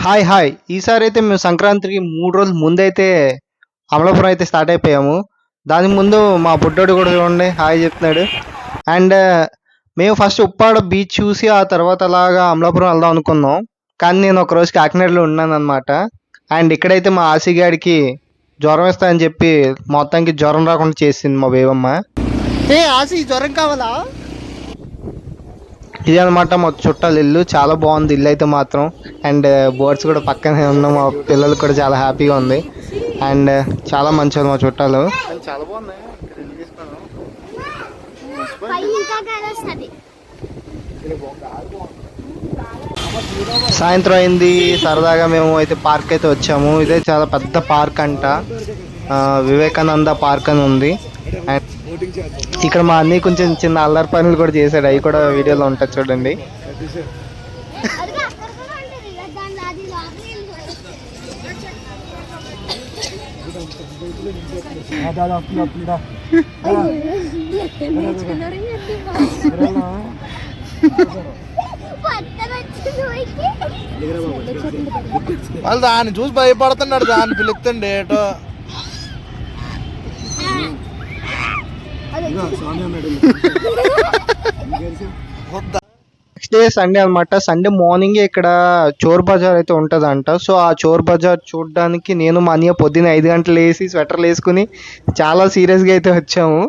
Hi hi ఈసారి అయితే మేము సంక్రాంతికి 3 రోజుల ముందైతే అమలాపురం అయితే స్టార్ట్ అయిపోయాము. దానికి ముందు మా బుడ్డోడు కూడా చూడండి హాయ్ చెప్తున్నాడు. అండ్ మేము ఫస్ట్ ఉప్పాడ బీచ్ చూసి ఆ తర్వాత అలాగా అమలాపురం వెళ్దాం అనుకున్నాం. కానీ నేను ఒక రోజు కాకినాడలో ఉన్నాను అనమాట. అండ్ ఇక్కడైతే మా ఆసిగాడికి జ్వరం ఇస్తా అని చెప్పి మొత్తానికి జ్వరం రాకుండా చేసింది మా బేబమ్మ. ఏ ఆసి జ్వరం కావాలా? ఇది అనమాట మా చుట్టాల ఇల్లు. చాలా బాగుంది ఇల్లు అయితే మాత్రం. అండ్ బోర్డ్స్ కూడా పక్కనే ఉన్నాం. మా పిల్లలకు కూడా చాలా హ్యాపీగా ఉంది. అండ్ చాలా మంచిది మా చుట్టాలు. చాలా బాగుంది. సాయంత్రం అయింది, సరదాగా మేము అయితే పార్క్ అయితే వచ్చాము. ఇదే చాలా పెద్ద పార్క్ అంట, వివేకానంద పార్క్ అని ఉంది. అండ్ ఇక్కడ మా అన్నయ్య కొంచెం చిన్న అల్లరి పనులు కూడా చేశాడు, అవి కూడా వీడియోలో ఉంటాయి చూడండి. వాళ్ళు దాన్ని చూసి భయపడుతున్నాడు, దాన్ని పిలుస్తుండే ఏటో. నెక్స్ట్ డే సండే అనమాట. సండే మార్నింగే ఇక్కడ చోర్ బజార్ అయితే ఉంటుందంట. సో ఆ చోర్ బజార్ చూడడానికి నేను మా అన్నయ్య పొద్దున్న 5 గంటలు వేసి స్వెటర్లు వేసుకుని చాలా సీరియస్గా అయితే వచ్చాము.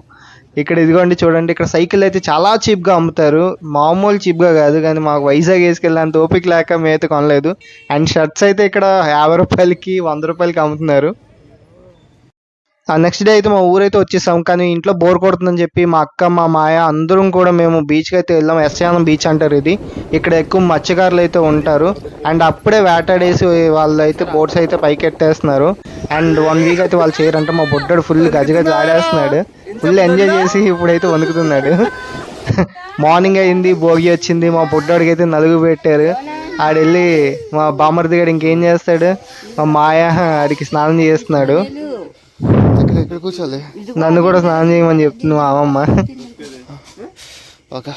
ఇక్కడ ఇదిగోండి చూడండి, ఇక్కడ సైకిల్ అయితే చాలా చీప్గా అమ్ముతారు. మామూలు చీప్గా కాదు, కానీ మాకు వైజాగ్ వేసుకెళ్ళేంత ఓపిక లేక మేమైతే కొనలేదు. అండ్ షర్ట్స్ అయితే ఇక్కడ 50 రూపాయలకి 100 రూపాయలకి అమ్ముతున్నారు. నెక్స్ట్ డే అయితే మా ఊరైతే వచ్చేసాం. కానీ ఇంట్లో బోర్ కొడుతుందని చెప్పి మా అక్క మా మాయ అందరం కూడా మేము బీచ్కి అయితే వెళ్ళాం. ఎస్యానం బీచ్ అంటారు ఇది. ఇక్కడ ఎక్కువ మత్స్యకారులు అయితే ఉంటారు. అండ్ అప్పుడే వేటాడేసి వాళ్ళు అయితే బోట్స్ అయితే పైకి ఎట్టేస్తున్నారు. అండ్ 1 వీక్ అయితే వాళ్ళు చేయరంటే మా బుడ్డడు ఫుల్ గజగజ ఆడేస్తున్నాడు. ఫుల్ ఎంజాయ్ చేసి ఇప్పుడైతే వణుకుతున్నాడు. మార్నింగ్ అయింది, భోగి వచ్చింది. మా బుడ్డోడికి అయితే నలుగు పెట్టారు. ఆడెళ్ళి మా బామ్మర్ది గారు ఇంకేం చేస్తాడు, మా మాయ ఆడికి స్నానం చేస్తున్నాడు. ఇక్కడ కూర్చోలే, నన్ను కూడా స్నానం చేయమని చెప్తుంది మా అమ్మమ్మ. ఓకే,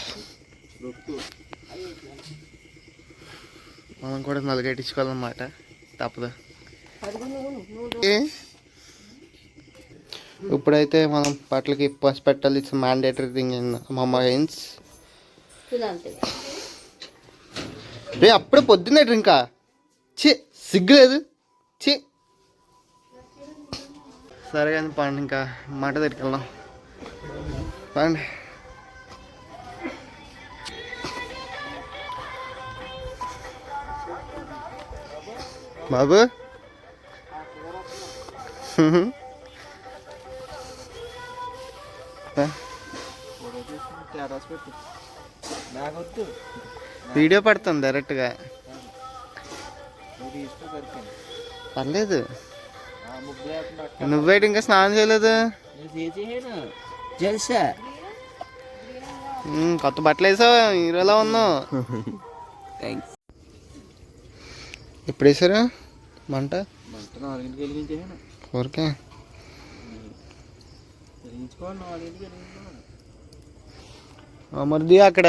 మనం కూడా నలుగెట్టించుకోవాలన్నమాట, తప్పదు. ఇప్పుడైతే మనం బట్టలకి పసి పెట్టాలి. ఇట్స్ మ్యాండేటరీ థింగ్ ఇన్ మమ్మ హైన్స్. రే అప్పుడే పొద్దున్నే డ్రింకా? చి సిగ్గులేదు, చి. సరే కానీ పండి, ఇంకా మాట దగ్గరికి పండి. బాబు వీడియో పడుతుంది డైరెక్ట్గా, పర్లేదు. నువ్వేటి ఇంకా స్నానం చేయలేదు? కొత్త బట్టలు వేసావు, హీరోలా ఉన్నావు. ఎప్పుడు వేసారు మంట? ఊరికే మరిది అక్కడ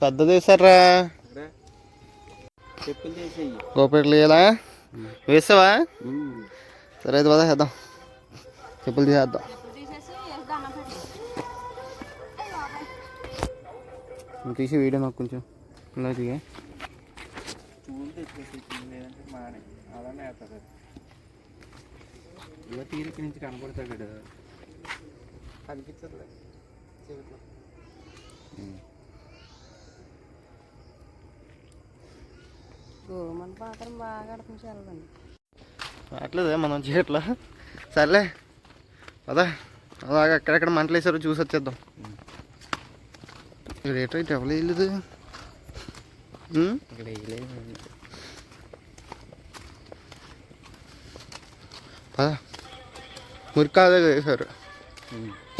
పెద్దది వేసారా? గోపెట్లు వేయాలా? వేసావా? సరే అయితే పదా చేద్దాం, చెప్పులు తీసేద్దాం. తీసి వీడియో నాకు కొంచెం ఇలా తీయ. తీరికి నుంచి కనపడతాడు, కనిపించట్లే. మన పాత్రం బాగా అర్థం చేయాలండి. అట్లేదే మనం చేయట్లా. సర్లే అదా, అలాగే అక్కడెక్కడ మంటలు వేసారో చూసి వచ్చేద్దాం. ఇక్కడ ఏటో ఇటు ఎవరు వేయలేదు, ఇక్కడ వేయలేదు. పదా మురికాదే వేశారు.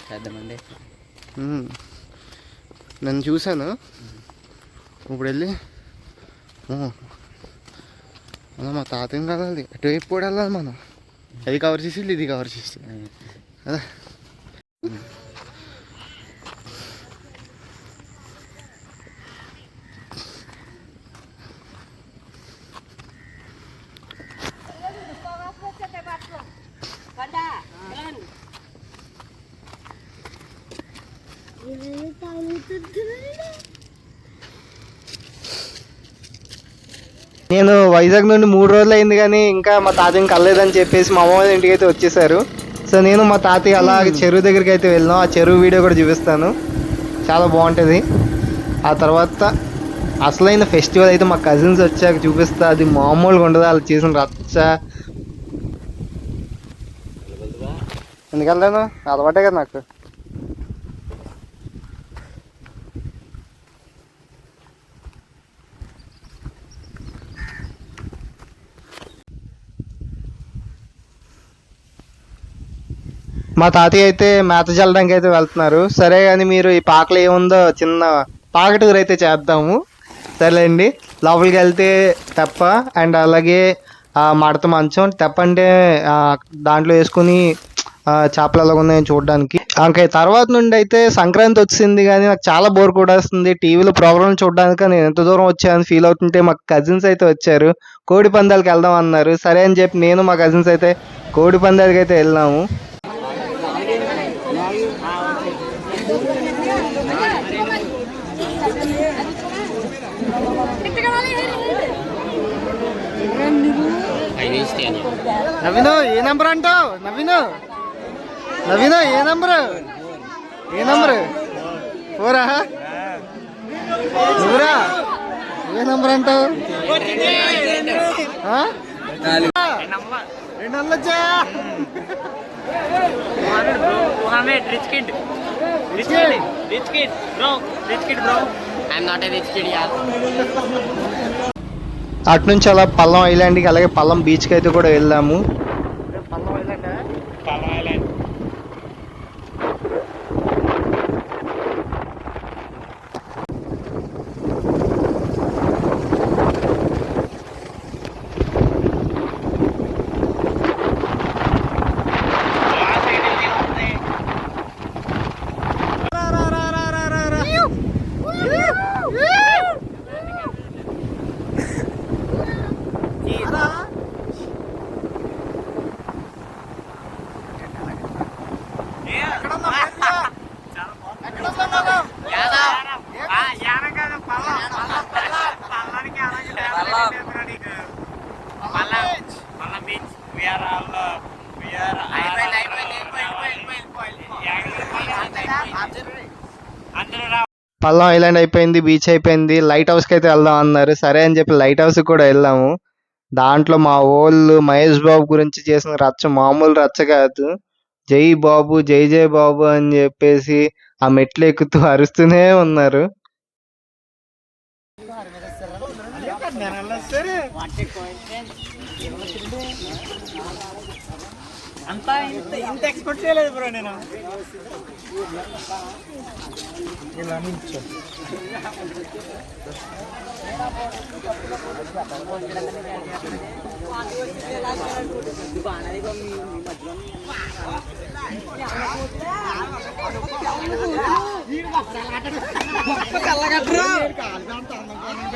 చేద్దామండి. నేను చూశాను. ఇప్పుడు వెళ్ళి మనం మా తాతయ్యం కదాలి, ఎటువైపు కూడా వెళ్ళాలి మనం. అది కవర్ చేసి ఇది కవర్ చేసి కదా. నేను వైజాగ్ నుండి 3 రోజులు అయింది కానీ ఇంకా మా తాతయ్యని కలలేదని చెప్పేసి మా అమ్మ వాళ్ళ ఇంటికి అయితే వచ్చేసారు. సో నేను మా తాతయ్య అలా చెరువు దగ్గరికి అయితే వెళ్ళాం. ఆ చెరువు వీడియో కూడా చూపిస్తాను, చాలా బాగుంటుంది. ఆ తర్వాత అసలైన ఫెస్టివల్ అయితే మా కజిన్స్ వచ్చాక చూపిస్తా. అది మామూలుగా ఉండదు, వాళ్ళు చేసిన రచ్చ. ఎందుకు వెళ్తాను, అలవాటే కదా నాకు. మా తాతయ్య అయితే మేత చల్లడానికి అయితే వెళ్తున్నారు. సరే కానీ మీరు ఈ పాకలో ఏముందో చిన్న పాకటూరు అయితే చేద్దాము. సరేలేండి, లోపలికి వెళ్తే తెప్ప అండ్ అలాగే మడత మంచం. తెప్ప అంటే దాంట్లో వేసుకుని చేపలు ఎలా ఉన్నాయని చూడడానికి. ఇంకా తర్వాత నుండి అయితే సంక్రాంతి వచ్చింది కానీ నాకు చాలా బోర్ కూడా వస్తుంది. టీవీలో ప్రోగ్రామ్ చూడడానికి నేను ఎంత దూరం వచ్చానని ఫీల్ అవుతుంటే మా కజిన్స్ అయితే వచ్చారు. కోడి పందాలకి వెళ్దాం అన్నారు. సరే అని చెప్పి నేను మా కజిన్స్ అయితే కోడి పందాలకి అయితే వెళ్ళాము. నవీను ఏ నంబర్ అంటావు? నవీను ఏ నంబరు? ఏ నంబరు? 4 నువ్వురా ఏ నంబర్ అంటావు? 2 వచ్చా? అటు నుంచి అలా పల్లం ఐలాండ్కి అలాగే పల్లం బీచ్కి అయితే కూడా వెళ్ళాము. పల్లం ఐలాండ్ అయిపోయింది, బీచ్ అయిపోయింది. లైట్ హౌస్కి అయితే వెళ్దాం అన్నారు. సరే అని చెప్పి లైట్ హౌస్కి కూడా వెళ్ళాము. దాంట్లో మా వాళ్ళు మహేష్ బాబు గురించి చేసిన రచ్చ మామూలు రచ్చ కాదు. జై బాబు, జై జై బాబు అని చెప్పేసి ఆ మెట్లు ఎక్కుతూ అరుస్తూనే ఉన్నారు. ఇంత ఎక్స్పెక్ట్ చేయలేదు బ్రో నేను.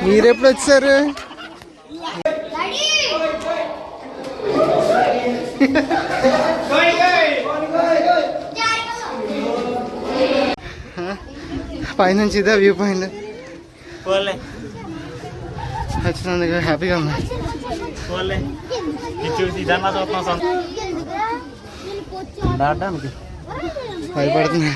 మీరెప్పుడు వచ్చారు? పైనుంచి ఇదే వ్యూ పాయింట్ వచ్చినందుకు హ్యాపీగా ఉంది. భయపడుతుంది.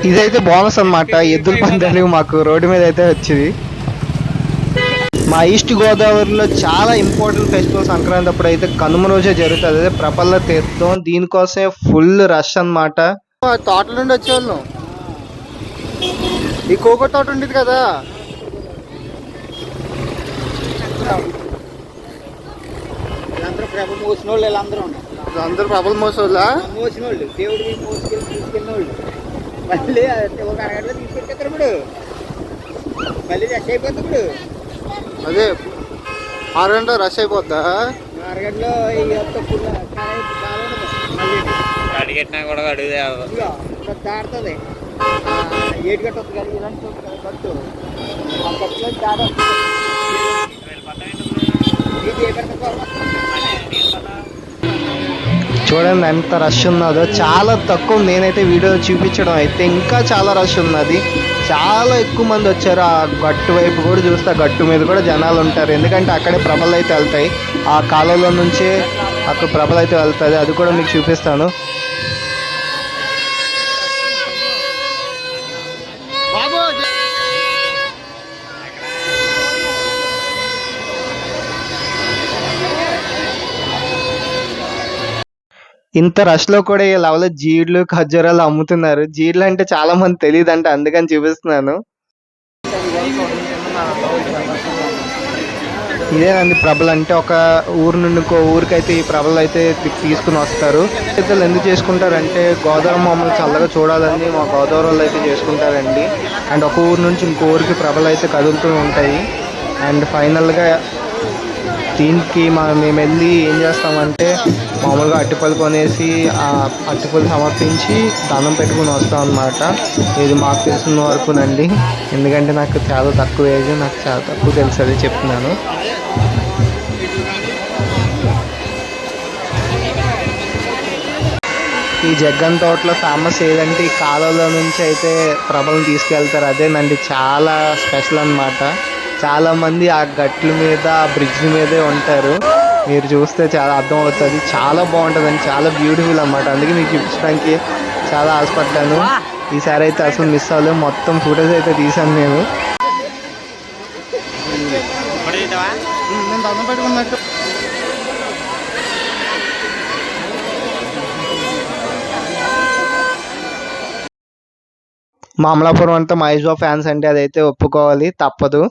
ఇదైతే బోనస్ అన్నమాట. ఎద్దుల పందాలు మాకు రోడ్డు మీద అయితే వచ్చింది. మా ఈస్ట్ గోదావరిలో చాలా ఇంపార్టెంట్ ఫెస్టివల్ సంక్రాంతి అప్పుడు అయితే కనుమ రోజే జరుగుతుంది. అదే ప్రపల్ల తీర్థం. దీనికోసమే ఫుల్ రష్ అన్నమాట. తోటల నుండి వచ్చేవాళ్ళం. ఈ కోకో తోట ఉండేది కదా, వీళ్ళందరూ ప్రభు మోసిన వాళ్ళు వీళ్ళందరూ అందరూ ప్రభలు మోసోళ్ళా? మోసిన వాళ్ళు దేవుడు తీసుకెళ్ళిన వాళ్ళు మళ్ళీ ఒక అరగంటలో తీసుకెళ్తారు ఇప్పుడు మళ్ళీ రష్ అయిపోతుంది ఇప్పుడు అదే 6 గంటలు రష్ అయిపోద్దా? అరగంటలో అడిగెట్టినా కూడా అడుగుదే దాడుతుంది 7 గంట వస్తుంది కానీ ఇలాంటి ఖర్చు ఆ ఖర్చులో దాదా ఇది ఏ చూడండి ఎంత రష్ ఉన్నదో, చాలా తక్కువ. నేనైతే వీడియో చూపించడం అయితే ఇంకా చాలా రష్ ఉన్నది, చాలా ఎక్కువ మంది వచ్చారు. ఆ గట్టు వైపు కూడా చూస్తే గట్టు మీద కూడా జనాలు ఉంటారు, ఎందుకంటే అక్కడే ప్రభలు అయితే వెళ్తాయి. ఆ కాలువలో నుంచే అక్కడ ప్రభలు అయితే వెళ్తుంది, అది కూడా మీకు చూపిస్తాను. ఇంత రష్లో కూడా ఈ లెవెల్లో జీడ్లు ఖర్జూరాలు అమ్ముతున్నారు. జీడ్లు అంటే చాలా మంది తెలియదంట, అందుకని చూపిస్తున్నాను. ఇదేనండి ప్రభలు అంటే. ఒక ఊరు నుండి ఇంకో ఊరికైతే ఈ ప్రభలు అయితే తీసుకుని వస్తారు. అయితే ఎందుకు చేసుకుంటారంటే గోదావరి మమ్మల్ని చల్లగా చూడాలని మా గోదావరిలో అయితే చేసుకుంటారండి. అండ్ ఒక ఊరు నుంచి ఇంకో ఊరికి ప్రభలు అయితే కదులుతూ ఉంటాయి. అండ్ ఫైనల్గా దీనికి మేము వెళ్ళి ఏం చేస్తామంటే మామూలుగా అట్టిపళ్ళు కొనేసి ఆ అట్టిపళ్ళు సమర్పించి దండం పెట్టుకుని వస్తాం అన్నమాట. ఇది మాకు తెలిసిన వరకునండి, ఎందుకంటే నాకు చాలా తక్కువ ఏజ్, నాకు చాలా తక్కువ తెలుసు, అది చెప్తున్నాను. ఈ జగ్గన్ తోటలో ఫేమస్ ఏదంటే ఈ కాలువలో నుంచి అయితే ప్రభలను తీసుకెళ్తారు, అదేనండి చాలా స్పెషల్ అన్నమాట. చాలామంది ఆ గట్ల మీద ఆ బ్రిడ్జ్ మీదే ఉంటారు, మీరు చూస్తే చాలా అర్థమవుతుంది. చాలా బాగుంటుందండి, చాలా బ్యూటిఫుల్ అన్నమాట. అందుకే మీకు చూపించడానికి చాలా ఆశపడ్డాను. ఈసారి అయితే అసలు మిస్ అవ్వలేదు, మొత్తం ఫొటోస్ అయితే తీసాను నేను. నేను దండం పెట్టుకున్నట్టు మా అమలాపురం అంతా మహేష్ బాబు ఫ్యాన్స్ అంటే అదైతే ఒప్పుకోవాలి, తప్పదు.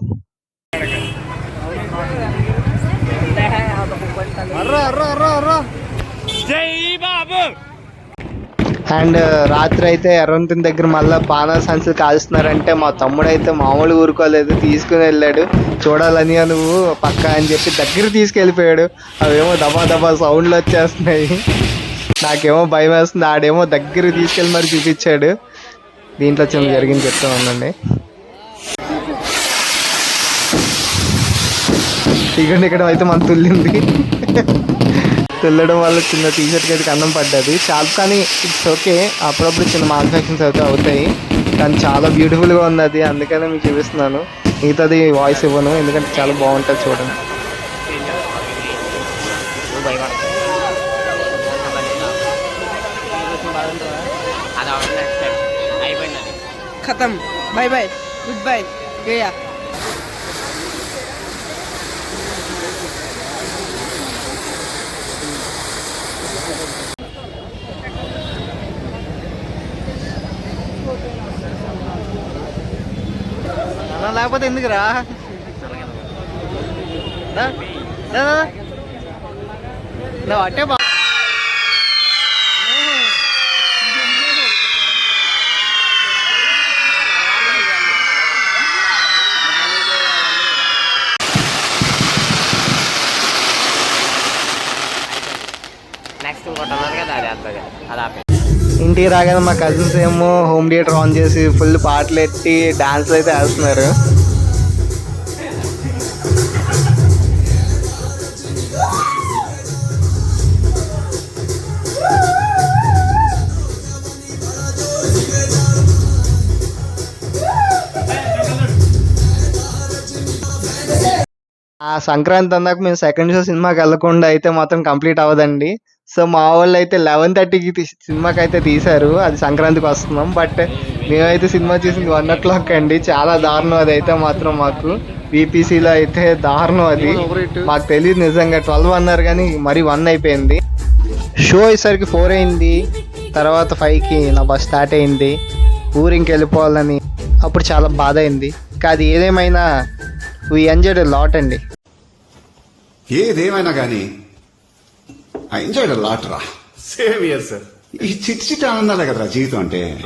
అండ్ రాత్రి అయితే ఎర్రంతిని దగ్గర మళ్ళీ బాణాల సంచులు కాల్స్తున్నారంటే మా తమ్ముడు అయితే మామూలు ఊరుకోలేదు, తీసుకుని వెళ్ళాడు. చూడాలని నువ్వు పక్క అని చెప్పి దగ్గర తీసుకెళ్ళిపోయాడు. అవేమో దబా దబా సౌండ్లు వచ్చేస్తున్నాయి, నాకేమో భయం వేస్తుంది. ఆడేమో దగ్గర తీసుకెళ్ళి మరి చూపించాడు. దీంట్లో చిన్న జరిగింది చెప్తా ఉందండి. ఇక్కడ అయితే మన తుల్లింది, తుల్లడం వల్ల చిన్న టీషర్ట్కి అయితే కన్నం పడ్డది చాలు. కానీ ఇట్స్ ఓకే, అప్పుడప్పుడు చిన్న మాడిఫికేషన్స్ అయితే అవుతాయి, కానీ చాలా బ్యూటిఫుల్గా ఉన్నది, అందుకనే మీకు చూపిస్తున్నాను. మిగతాది వాయిస్ ఇవ్వను, ఎందుకంటే చాలా బాగుంటుంది చూడండి. खत्म, बाय बाय, गुड बाय, गया. లేకపోతే ఎందుకురా అట్టే బా. ఇంటికి రాగానే మా కజిన్స్ ఏమో హోమ్ థియేటర్ ఆన్ చేసి ఫుల్ పాటలు ఎట్టి డాన్స్లు అయితే వేస్తున్నారు. ఆ సంక్రాంతి అందాక మేము సెకండ్ షో సినిమాకి వెళ్ళకుండా అయితే మాత్రం కంప్లీట్ అవ్వదండి. సో మా వాళ్ళు అయితే 11:30కి సినిమాకి అయితే తీశారు, అది సంక్రాంతికి వస్తున్నాం. బట్ మేమైతే సినిమా చూసింది 1 o'clock అండి, చాలా దారుణం అది అయితే మాత్రం. మాకు బీపీసీలో అయితే దారుణం అది, మాకు తెలియదు నిజంగా. 12 అన్నారు కానీ మరి 1 అయిపోయింది. షో అయ్యేసరికి 4 అయింది, తర్వాత 5కి నా బస్ స్టార్ట్ అయింది. ఊరు ఇంకెళ్ళిపోవాలని అప్పుడు చాలా బాధ అయింది. కాదు ఏదేమైనా వీ ఎంజాయ్డ్ ఎ లాట్ అండి. ఏదేమైనా కానీ ఐ ఎంజాయ్డ్ లాట్ రా. Same year sir. ఈ చిట్టి చిట్టి ఆనందాలే కదరా జీవితం అంటే.